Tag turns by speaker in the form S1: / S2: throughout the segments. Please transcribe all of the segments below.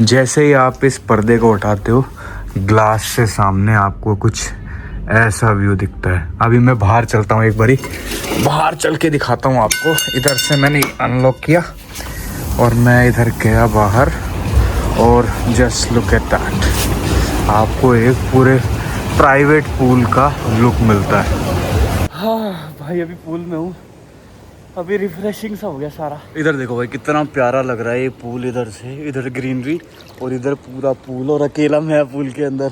S1: जैसे ही आप इस पर्दे को उठाते हो, ग्लास से सामने आपको कुछ ऐसा व्यू दिखता है। अभी मैं बाहर चलता हूँ, एक बारी बाहर चल के दिखाता हूँ आपको। इधर से मैंने अनलॉक किया और मैं इधर गया बाहर, और जस्ट लुक एट दैट, आपको एक पूरे प्राइवेट पूल का लुक मिलता है। हाँ भाई, अभी पूल में हूँ, अभी रिफ्रेशिंग सा हो गया सारा। इधर देखो भाई, कितना प्यारा लग रहा है ये पूल। इधर से इधर ग्रीनरी और इधर पूरा पूल, और अकेला मैं पूल के अंदर।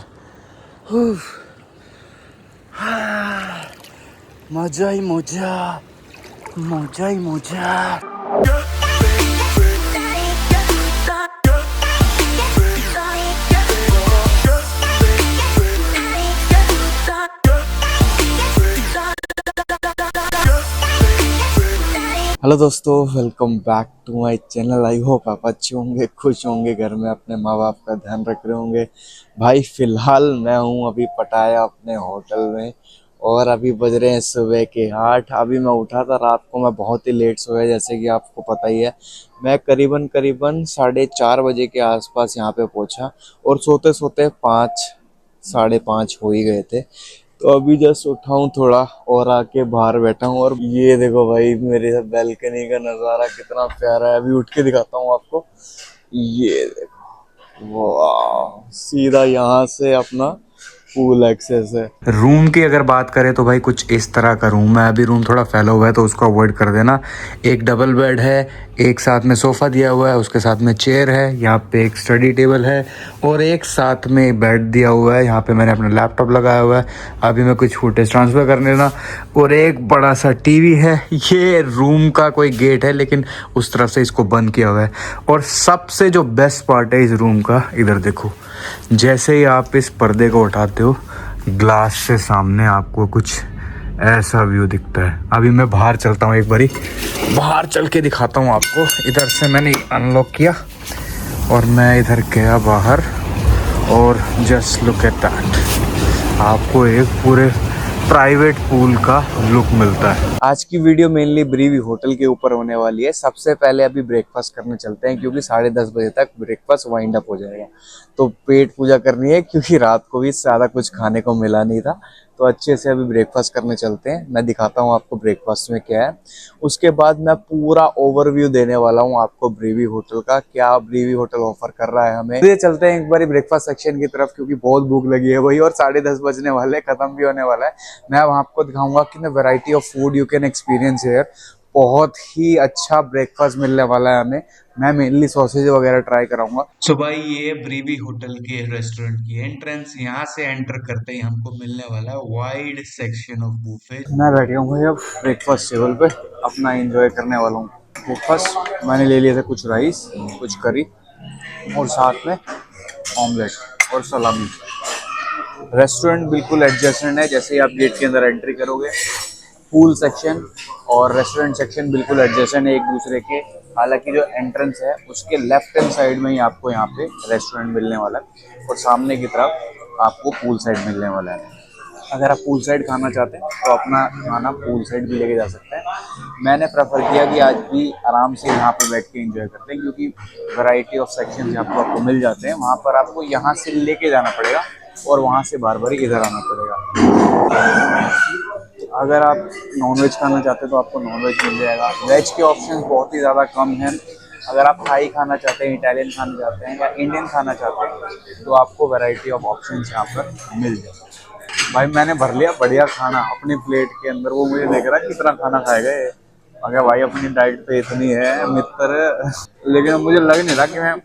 S1: मजा ही मजा, मजा ही मजा। हेलो दोस्तों, welcome back to my channel. I hope आप अच्छे होंगे, खुश होंगे, घर में अपने माँ बाप का ध्यान रख रहे होंगे। भाई फिलहाल मैं हूँ अभी पटाया अपने होटल में, और अभी बज रहे हैं सुबह के 8। अभी मैं उठा था रात को, मैं बहुत ही लेट सोया, जैसे कि आपको पता ही है। मैं करीबन 4:30 बजे के आसपास यहाँ पे पहुँचा, और सोते सोते 5 साढ़े 5 हो ही गए थे। तो अभी जस्ट उठा हूँ थोड़ा, और आके बाहर बैठा हूँ। और ये देखो भाई, मेरे बैल्कनी का नज़ारा कितना प्यारा है। अभी उठ के दिखाता हूँ आपको। ये देखो, वाह, सीधा यहाँ से अपना पूल एक्सेस है। रूम की अगर बात करें तो भाई कुछ इस तरह का रूम है। अभी रूम थोड़ा फैला हुआ है तो उसको अवॉइड कर देना। एक डबल बेड है, एक साथ में सोफ़ा दिया हुआ है, उसके साथ में चेयर है, यहाँ पे एक स्टडी टेबल है, और एक साथ में बेड दिया हुआ है। यहाँ पे मैंने अपना लैपटॉप लगाया हुआ है, अभी मैं कुछ फुटेज ट्रांसफ़र करने ना, और एक बड़ा सा टीवी है। ये रूम का कोई गेट है, लेकिन उस तरफ से इसको बंद किया हुआ है। और सबसे जो बेस्ट पार्ट है इस रूम का, इधर देखो, जैसे ही आप इस पर्दे को उठाते हो, ग्लास से सामने आपको कुछ ऐसा व्यू दिखता है। अभी मैं बाहर चलता हूँ, एक बारी बाहर चल के दिखाता हूँ आपको। इधर से मैंने अनलॉक किया और मैं इधर गया बाहर, और जस्ट लुक एट दैट, आपको एक पूरे प्राइवेट पूल का लुक मिलता है। आज की वीडियो मेनली ब्रीवी होटल के ऊपर होने वाली है। सबसे पहले अभी ब्रेकफास्ट करने चलते हैं, क्योंकि 10:30 बजे तक ब्रेकफास्ट वाइंड अप हो जाएगा। तो पेट पूजा करनी है, क्योंकि रात को भी ज़्यादा कुछ खाने को मिला नहीं था। तो अच्छे से अभी ब्रेकफास्ट करने चलते हैं। मैं दिखाता हूँ आपको ब्रेकफास्ट में क्या है। उसके बाद मैं पूरा ओवरव्यू देने वाला हूँ आपको ब्रीवी होटल का, क्या ब्रीवी होटल ऑफर कर रहा है हमें। तो चलते हैं एक बार ब्रेकफास्ट सेक्शन की तरफ, क्योंकि बहुत भूख लगी है भाई, और 10:30 बजने वाले, खत्म भी होने वाला है। मैं अब आपको दिखाऊंगा कि variety of food you can experience here. बहुत ही अच्छा ब्रेकफास्ट मिलने वाला है हमें। मैं मेनली सॉसेज वगैरह ट्राई कराऊंगा। सो भाई, ये ब्रीवी होटल के रेस्टोरेंट की एंट्रेंस, यहाँ से एंटर करते ही हमको मिलने वाला है वाइड सेक्शन ऑफ बुफे। मैं बैठ गया हूँ भाई अब ब्रेकफास्ट टेबल पे, अपना एंजॉय करने वाला हूँ ब्रेकफास्ट। मैंने ले लिया था कुछ राइस, कुछ करी, और साथ में ऑमलेट और सलामी। रेस्टोरेंट बिल्कुल एडजेसेंट है, जैसे ही आप गेट के अंदर एंट्री करोगे, पूल सेक्शन और रेस्टोरेंट सेक्शन बिल्कुल एडजेसेंट है एक दूसरे के। हालांकि जो एंट्रेंस है उसके लेफ्ट हैंड साइड में ही आपको यहाँ पे रेस्टोरेंट मिलने वाला है, और सामने की तरफ आपको पूल साइड मिलने वाला है। अगर आप पूल साइड खाना चाहते हैं तो अपना खाना पूल साइड भी लेके जा सकते हैं। मैंने प्रेफर किया कि आज भी आराम से यहाँ पे बैठ के एंजॉय करते हैं, क्योंकि वैरायटी ऑफ सेक्शन यहाँ पर आपको मिल जाते हैं। वहाँ पर आपको यहाँ से लेके जाना पड़ेगा, और वहाँ से बार बार इधर आना पड़ेगा। अगर आप नॉनवेज खाना चाहते हैं तो आपको नॉनवेज मिल जाएगा। वेज के ऑप्शन बहुत ही ज़्यादा कम हैं। अगर आप थाई खाना चाहते हैं, इटालियन खाना चाहते हैं, या इंडियन खाना चाहते हैं, तो आपको वैरायटी ऑफ ऑप्शंस यहाँ पर मिल जाएगा। भाई मैंने भर लिया बढ़िया खाना अपनी प्लेट के अंदर। वो मुझे देख रहा है कितना खाना खाएगा ये। अगर भाई अपनी डाइट पे इतनी है मित्र, लेकिन मुझे लग नहीं रहा कि मैं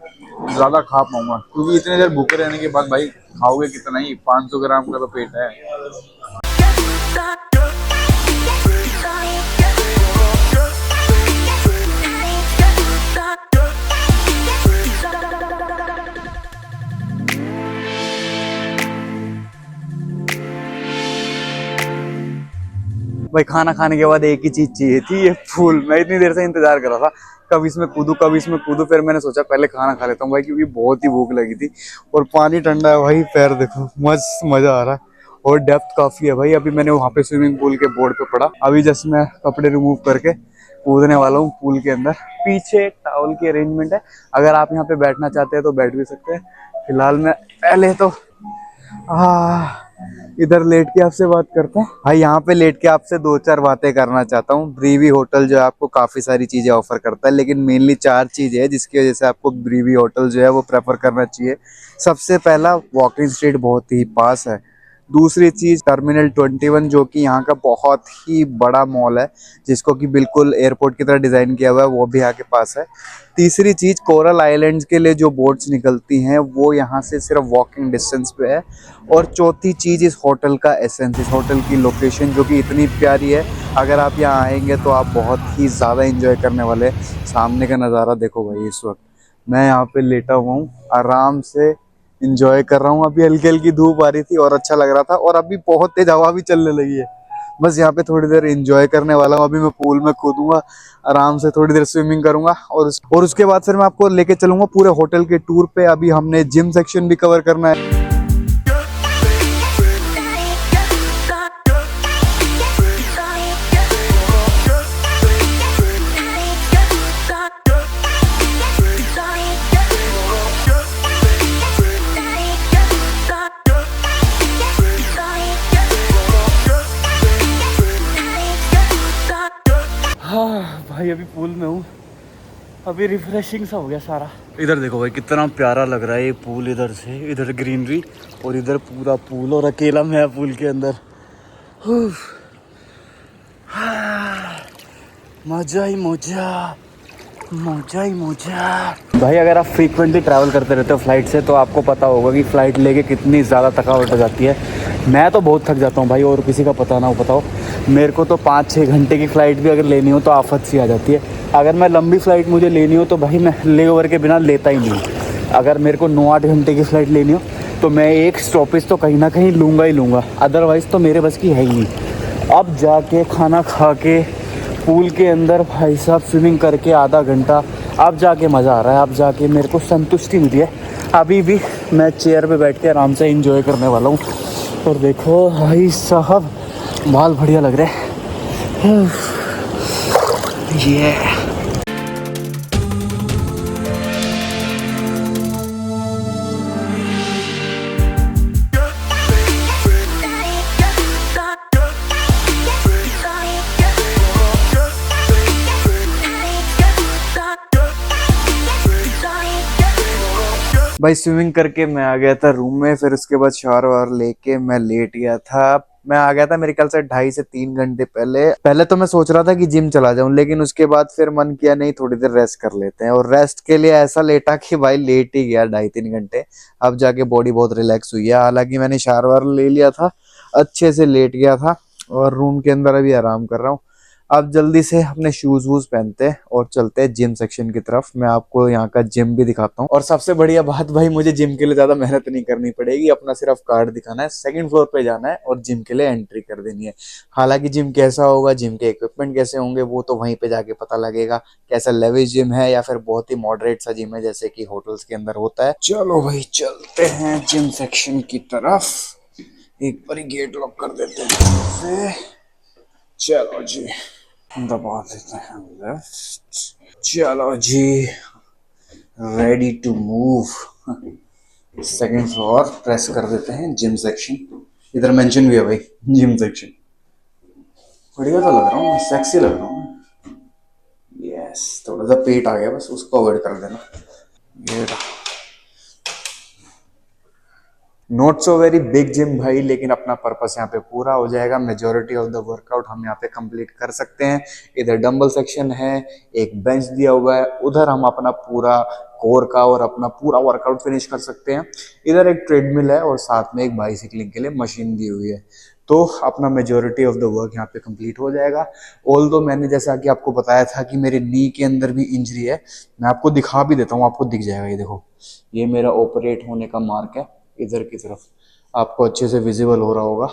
S1: ज़्यादा खा पाऊंगा, क्योंकि इतनी देर भूखे रहने के बाद भाई खाओगे कितना ही, 500 ग्राम का तो पेट है। भाई खाना खाने के बाद एक ही चीज चाहिए थी, ये फूल। मैं इतनी देर से इंतजार कर रहा था, कब इसमें कूदूं कब इसमें कूदूं। फिर मैंने सोचा पहले खाना खा लेता हूँ भाई, क्योंकि बहुत ही भूख लगी थी। और पानी ठंडा है भाई, पैर देखो, मस्त मजा आ रहा है, और डेप्थ काफी है भाई। अभी मैंने वहाँ पे स्विमिंग पूल के बोर्ड पे पड़ा, अभी जस्ट मैं कपड़े रिमूव करके कूदने वाला हूँ पूल के अंदर। पीछे एक टॉवल की अरेंजमेंट है, अगर आप यहाँ पे बैठना चाहते हैं तो बैठ भी सकते हैं। फिलहाल मैं पहले तो इधर लेट के आपसे बात करते हैं। भाई यहाँ पे लेट के आपसे दो चार बातें करना चाहता हूँ। ब्रीवी होटल जो है आपको काफी सारी चीजें ऑफर करता है, लेकिन मेनली चार चीजें है जिसकी वजह से आपको ब्रीवी होटल जो है वो प्रेफर करना चाहिए। सबसे पहला, वॉकिंग स्ट्रीट बहुत ही पास है। दूसरी चीज, टर्मिनल 21 जो कि यहाँ का बहुत ही बड़ा मॉल है, जिसको कि बिल्कुल एयरपोर्ट की तरह डिजाइन किया हुआ है, वो भी यहाँ के पास है। तीसरी चीज, कोरल आइलैंड्स के लिए जो बोट्स निकलती हैं वो यहाँ से सिर्फ वॉकिंग डिस्टेंस पे है। और चौथी चीज, इस होटल का एसेंस, इस होटल की लोकेशन जो कि इतनी प्यारी है, अगर आप यहाँ आएंगे तो आप बहुत ही ज़्यादा एंजॉय करने वाले। सामने का नज़ारा देखो भाई, इस वक्त मैं यहाँ पे लेटा हुआ हूँ, आराम से इंजॉय कर रहा हूँ। अभी हल्की हल्की धूप आ रही थी और अच्छा लग रहा था, और अभी बहुत तेज हवा भी चलने लगी है। बस यहाँ पे थोड़ी देर एंजॉय करने वाला हूँ। अभी मैं पूल में कूदूंगा, आराम से थोड़ी देर स्विमिंग करूंगा, और उसके बाद फिर मैं आपको लेके चलूंगा पूरे होटल के टूर पे। अभी हमने जिम सेक्शन भी कवर करना है। हाँ भाई, अभी पूल में हूँ, अभी रिफ्रेशिंग सा हो गया सारा। इधर देखो भाई कितना प्यारा लग रहा है ये पूल, इधर से इधर ग्रीनरी और इधर पूरा पूल, और अकेला मैं पूल के अंदर। मजा ही मजा, मजा ही मजा। भाई अगर आप फ्रीक्वेंटली ट्रैवल करते रहते हो फ्लाइट से, तो आपको पता होगा कि फ़्लाइट लेके कितनी ज़्यादा थकावट हो जाती है। मैं तो बहुत थक जाता हूँ भाई, और किसी का पता ना हो बताओ। मेरे को तो 5-6 घंटे की फ़्लाइट भी अगर लेनी हो तो आफत सी आ जाती है। अगर मैं लंबी फ़्लाइट मुझे लेनी हो तो भाई मैं ले ओवर के बिना लेता ही नहीं। अगर मेरे को 9-8 घंटे की फ़्लाइट लेनी हो तो मैं एक स्टॉपेज तो कहीं ना कहीं लूँगा ही लूँगा, अदरवाइज़ तो मेरे बस की है ही नहीं। अब जाके खाना खा के पूल के अंदर भाई साहब स्विमिंग करके आधा घंटा, अब जाके मज़ा आ रहा है, अब जाके मेरे को संतुष्टि मिली है। अभी भी मैं चेयर पे बैठ के आराम से एंजॉय करने वाला हूँ। और देखो भाई साहब, बाल बढ़िया लग रहे हैं। ये भाई स्विमिंग करके मैं आ गया था रूम में, फिर उसके बाद शावर वावर लेके मैं लेट गया था। मैं आ गया था मेरे ख्याल से 2.5 से 3 घंटे पहले तो मैं सोच रहा था कि जिम चला जाऊं, लेकिन उसके बाद फिर मन किया नहीं, थोड़ी देर रेस्ट कर लेते हैं। और रेस्ट के लिए ऐसा लेटा कि भाई लेट ही गया 2.5-3 घंटे। अब जाके बॉडी बहुत रिलैक्स हुई है। हालांकि मैंने शावर वावर ले लिया था, अच्छे से लेट गया था, और रूम के अंदर अभी आराम कर रहा हूँ। अब जल्दी से अपने शूज वूज पहनते हैं और चलते हैं जिम सेक्शन की तरफ। मैं आपको यहाँ का जिम भी दिखाता हूँ। और सबसे बढ़िया बात भाई, मुझे जिम के लिए ज्यादा मेहनत नहीं करनी पड़ेगी, अपना सिर्फ कार्ड दिखाना है, सेकंड फ्लोर पे जाना है और जिम के लिए एंट्री कर देनी है। हालांकि जिम कैसा होगा, जिम के इक्विपमेंट कैसे होंगे, वो तो वहीं पे जाके पता लगेगा। कैसा लेविश जिम है या फिर बहुत ही मॉडरेट सा जिम है जैसे कि होटल्स के अंदर होता है। चलो भाई चलते हैं जिम सेक्शन की तरफ। एक बार गेट लॉक कर देते हैं। चलो जी, दबा देते हैं लेफ्ट। चलो जी, ready to move. Second floor press कर देते हैं, जिम सेक्शन। इधर मेंशन भी है भाई, जिम सेक्शन। बढ़िया तो लग रहा हूँ, सेक्सी लग रहा हूँ। यस, थोड़ा सा पेट आ गया, बस उसको अवॉइड कर देना। ये not so very big gym भाई, लेकिन अपना पर्पस यहाँ पे पूरा हो जाएगा। मेजोरिटी ऑफ द वर्कआउट हम यहाँ पे कंप्लीट कर सकते हैं। इधर डंबल सेक्शन है, एक बेंच दिया हुआ है, उधर हम अपना पूरा कोर का और अपना पूरा वर्कआउट फिनिश कर सकते हैं। इधर एक ट्रेडमिल है और साथ में एक बाइसिकलिंग के लिए मशीन दी हुई है। तो अपना मेजोरिटी ऑफ द वर्क यहाँ पे कंप्लीट हो जाएगा। ऑल दो मैंने जैसा कि आपको बताया था कि मेरे नी के अंदर भी इंजरी है, मैं आपको दिखा भी देता हूँ, आपको दिख जाएगा। ये देखो, ये मेरा ऑपरेट होने का मार्क है, इधर की तरफ आपको अच्छे से विजिबल हो रहा होगा।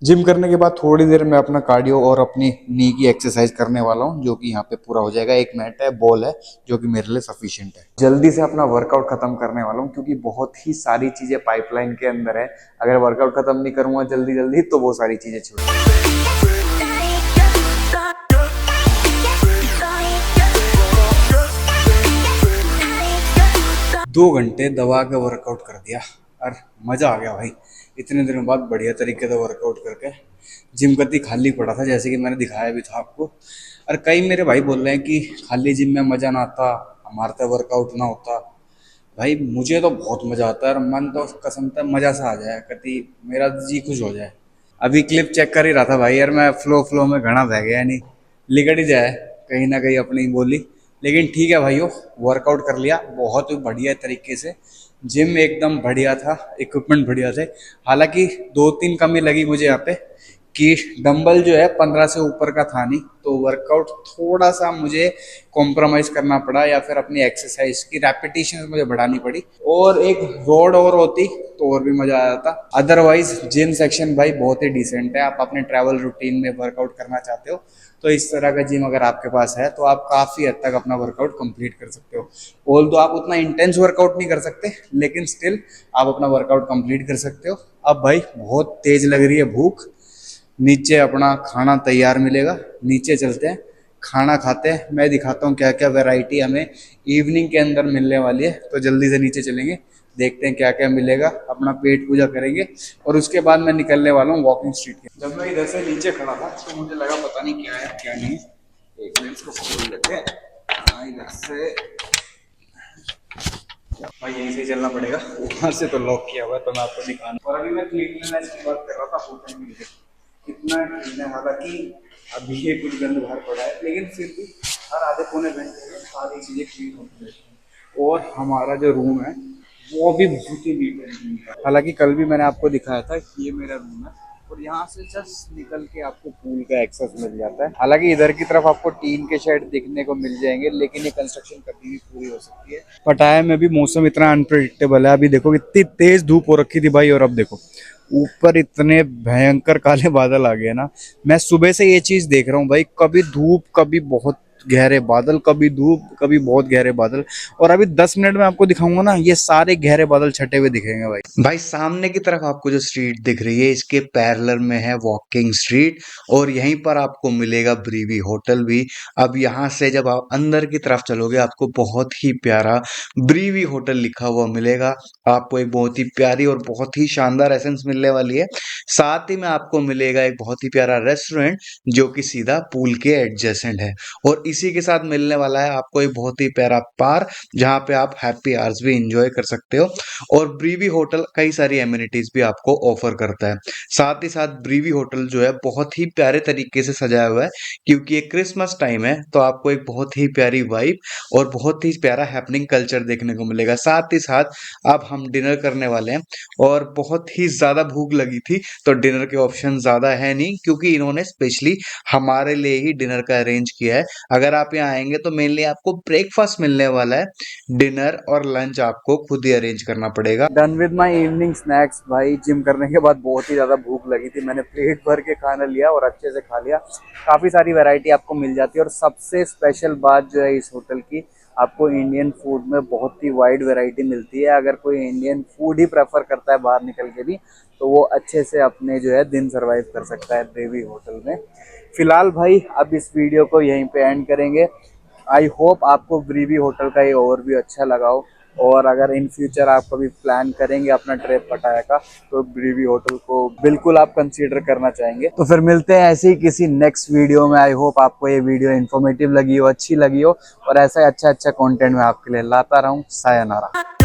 S1: जिम करने के बाद थोड़ी देर में अपना कार्डियो और अपनी नी की एक्सरसाइज करने वाला हूँ, जो कि यहाँ पे पूरा हो जाएगा। एक मैट है, बॉल है, जो कि मेरे लिए सफिशिएंट है। जल्दी से अपना वर्कआउट खत्म करने वाला हूँ, क्योंकि बहुत ही सारी चीजें पाइपलाइन के अंदर है। अगर वर्कआउट खत्म नहीं करूंगा जल्दी जल्दी तो वो सारी चीजें छूट
S2: 2 घंटे दबा के वर्कआउट कर दिया और मज़ा आ गया भाई। इतने दिनों बाद बढ़िया तरीके से वर्कआउट करके जिम कति खाली पड़ा था, जैसे कि मैंने दिखाया भी था आपको। और कई मेरे भाई बोल रहे हैं कि खाली जिम में मज़ा ना आता, हमारे तो वर्कआउट ना होता। भाई मुझे तो बहुत मज़ा आता है और मन तो कसम से मज़ा सा आ जाए, कति मेरा जी खुश हो जाए। अभी क्लिप चेक कर ही रहा था भाई यार, मैं फ्लो फ्लो में घना बह गया, नहीं लिकट ही जाए कहीं ना कहीं अपनी बोली। लेकिन ठीक है भाइयों, वर्कआउट कर लिया बहुत ही बढ़िया तरीके से। जिम एकदम बढ़िया था, इक्विपमेंट बढ़िया थे। हालांकि 2-3 कमी लगी मुझे यहाँ पे कि डंबल जो है 15 से ऊपर का था नहीं, तो वर्कआउट थोड़ा सा मुझे कॉम्प्रोमाइज करना पड़ा, या फिर अपनी एक्सरसाइज की रेपिटेशन मुझे बढ़ानी पड़ी। और एक रोड और होती तो और भी मजा आ जाता। अदरवाइज जिम सेक्शन भाई बहुत ही डिसेंट है। आप अपने ट्रैवल रूटीन में वर्कआउट करना चाहते हो तो इस तरह का जिम अगर आपके पास है तो आप काफी हद तक अपना वर्कआउट कंप्लीट कर सकते हो। ऑल तो आप उतना इंटेंस वर्कआउट नहीं कर सकते, लेकिन स्टिल आप अपना वर्कआउट कंप्लीट कर सकते हो। अब भाई बहुत तेज लग रही है भूख, नीचे अपना खाना तैयार मिलेगा, नीचे चलते हैं खाना खाते हैं। मैं दिखाता हूँ क्या क्या वैरायटी हमें इवनिंग के अंदर मिलने वाली है, तो जल्दी से नीचे चलेंगे, देखते हैं क्या क्या मिलेगा, अपना पेट पूजा करेंगे और उसके बाद मैं निकलने वाला हूँ वॉकिंग स्ट्रीट के। जब मैं इधर से नीचे खड़ा था तो मुझे लगा पता नहीं क्या है क्या नहीं। एक मिनट इसको खोल लेते हैं। हाँ, इधर से भाई यहीं से चलना पड़ेगा, वहां से तो लॉक किया हुआ है, तो मैं आपको दिखाना। और अभी मैं क्लीननेस की बात कर रहा था, होटल में कितना क्लीन है। हालांकि अभी ये कुछ गंद बाहर पड़ा है, लेकिन फिर भी हर आधे पौने घंटे में सारी चीजें क्लीन होती रहती हैं। और हमारा जो रूम है वो भी बहुत ही नीट एंड क्लीन है। हालांकि कल भी मैंने आपको दिखाया था कि ये मेरा रूम है, और यहाँ से जस्ट निकल के आपको पूल का एक्सेस मिल जाता है। हालांकि इधर की तरफ आपको टीन के शेड दिखने को मिल जाएंगे, लेकिन ये कंस्ट्रक्शन कभी भी पूरी हो सकती है। पटाया में भी मौसम इतना अनप्रिडिक्टेबल है। अभी देखो कितनी तेज धूप हो रखी थी भाई, और अब देखो ऊपर इतने भयंकर काले बादल आ गए ना। मैं सुबह से ये चीज देख रहा हूँ भाई, कभी धूप कभी बहुत गहरे बादल, कभी धूप कभी बहुत गहरे बादल। और अभी 10 मिनट में आपको दिखाऊंगा ना, ये सारे गहरे बादल छटे हुए दिखेंगे भाई। भाई सामने की तरफ आपको जो स्ट्रीट दिख रही है, इसके पैरेलल में है वॉकिंग स्ट्रीट, और यहीं पर आपको मिलेगा ब्रीवी होटल भी। अब यहाँ से जब आप अंदर की तरफ चलोगे, आपको बहुत ही प्यारा ब्रीवी होटल लिखा हुआ मिलेगा। आपको एक बहुत ही प्यारी और बहुत ही शानदार एसेंस मिलने वाली है। साथ ही में आपको मिलेगा एक बहुत ही प्यारा रेस्टोरेंट, जो कि सीधा पूल के एडजेसेंट है। और इसी के साथ मिलने वाला है आपको एक बहुत ही प्यारा पार्क, जहाँ पे आप हैप्पी आवर्स भी इंजॉय कर सकते हो। और ब्रीवी होटल कई सारी एमिनिटीज भी आपको ऑफर करता है। साथ ही साथ ब्रीवी होटल जो है बहुत ही प्यारे तरीके से सजाया हुआ है, क्योंकि ये क्रिसमस टाइम है, तो आपको एक बहुत ही प्यारी वाइब और बहुत ही प्यारा हैपनिंग कल्चर देखने को मिलेगा। साथ ही साथ अब हम डिनर करने वाले हैं, और बहुत ही ज़्यादा भूख लगी थी, तो डिनर के ऑप्शन ज़्यादा है नहीं, क्योंकि इन्होंने स्पेशली हमारे लिए ही डिनर का अरेंज किया है। अगर आप यहाँ आएंगे तो मेनली आपको ब्रेकफास्ट मिलने वाला है, डिनर और लंच आपको खुद ही अरेंज करना पड़ेगा। Done with my evening snacks भाई। जिम करने के बाद बहुत ही ज़्यादा भूख लगी थी, मैंने प्लेट भर के खाना लिया और अच्छे से खा लिया। काफ़ी सारी वैरायटी आपको मिल जाती है, और सबसे स्पेशल बात जो है इस होटल की, आपको इंडियन फूड में बहुत ही वाइड वैरायटी मिलती है। अगर कोई इंडियन फूड ही प्रेफर करता है बाहर निकल के भी, तो वो अच्छे से अपने जो है दिन सर्वाइव कर सकता है ब्रेवी होटल में। फिलहाल भाई अब इस वीडियो को यहीं पे एंड करेंगे। आई होप आपको ब्रीवी होटल का ये ओवरव्यू अच्छा लगा हो, और अगर इन फ्यूचर आप कभी प्लान करेंगे अपना ट्रिप पटाया का, तो ब्रीवी होटल को बिल्कुल आप कंसीडर करना चाहेंगे। तो फिर मिलते हैं ऐसे ही किसी नेक्स्ट वीडियो में। आई होप आपको ये वीडियो इन्फॉर्मेटिव लगी हो, अच्छी लगी हो, और ऐसा अच्छा अच्छा कंटेंट मैं आपके लिए लाता रहूं। सायनारा।